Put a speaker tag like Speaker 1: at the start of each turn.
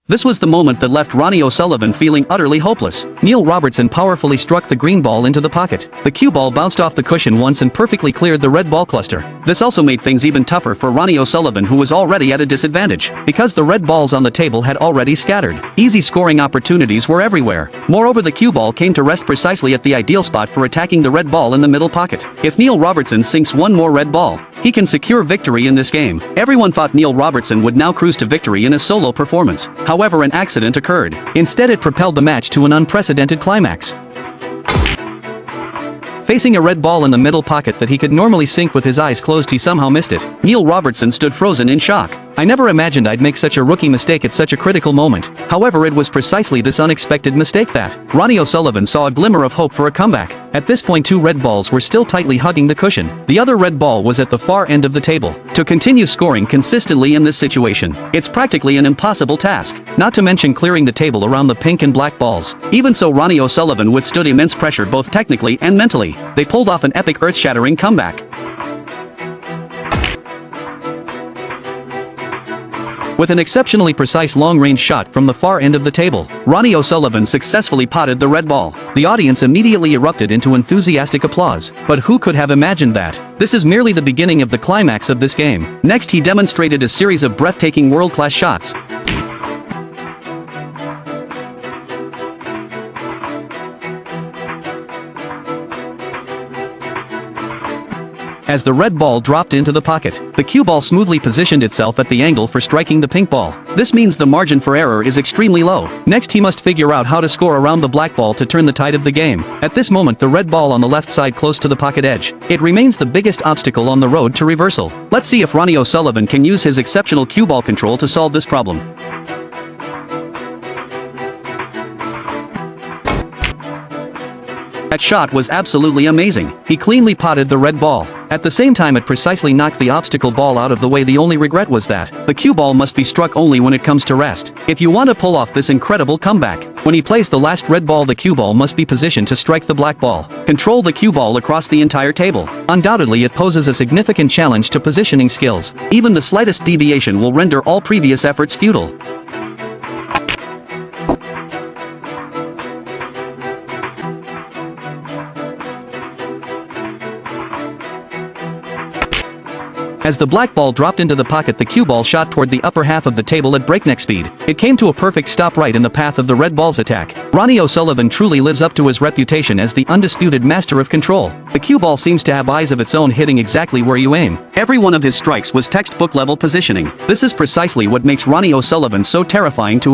Speaker 1: This was the moment that left Ronnie O'Sullivan feeling utterly hopeless. Neil Robertson powerfully struck the green ball into the pocket. The cue ball bounced off the cushion once and perfectly cleared the red ball cluster. This also made things even tougher for Ronnie O'Sullivan, who was already at a disadvantage, because the red balls on the table had already scattered. Easy scoring opportunities were everywhere. Moreover, the cue ball came to rest precisely at the ideal spot for attacking the red ball in the middle pocket. If Neil Robertson sinks one more red ball, he can secure victory in this game. Everyone thought Neil Robertson would now cruise to victory in a solo performance. However, an accident occurred. Instead, it propelled the match to an unprecedented climax. Facing a red ball in the middle pocket that he could normally sink with his eyes closed, he somehow missed it. Neil Robertson stood frozen in shock. I never imagined I'd make such a rookie mistake at such a critical moment. However, it was precisely this unexpected mistake that Ronnie O'Sullivan saw a glimmer of hope for a comeback. At this point, two red balls were still tightly hugging the cushion. The other red ball was at the far end of the table. To continue scoring consistently in this situation, it's practically an impossible task, not to mention clearing the table around the pink and black balls. Even so, Ronnie O'Sullivan withstood immense pressure both technically and mentally. They pulled off an epic earth-shattering comeback. With an exceptionally precise long-range shot from the far end of the table, Ronnie O'Sullivan successfully potted the red ball. The audience immediately erupted into enthusiastic applause. But who could have imagined that? This is merely the beginning of the climax of this game. Next, he demonstrated a series of breathtaking world-class shots. As the red ball dropped into the pocket, the cue ball smoothly positioned itself at the angle for striking the pink ball. This means the margin for error is extremely low. Next, he must figure out how to score around the black ball to turn the tide of the game. At this moment, the red ball on the left side close to the pocket edge. It remains the biggest obstacle on the road to reversal. Let's see if Ronnie O'Sullivan can use his exceptional cue ball control to solve this problem. That shot was absolutely amazing. He cleanly potted the red ball. At the same time, it precisely knocked the obstacle ball out of the way. The only regret was that the cue ball must be struck only when it comes to rest. If you want to pull off this incredible comeback, when he plays the last red ball, the cue ball must be positioned to strike the black ball. Control the cue ball across the entire table. Undoubtedly, it poses a significant challenge to positioning skills. Even the slightest deviation will render all previous efforts futile. As the black ball dropped into the pocket, the cue ball shot toward the upper half of the table at breakneck speed. It came to a perfect stop right in the path of the red ball's attack. Ronnie O'Sullivan truly lives up to his reputation as the undisputed master of control. The cue ball seems to have eyes of its own, hitting exactly where you aim. Every one of his strikes was textbook level positioning. This is precisely what makes Ronnie O'Sullivan so terrifying to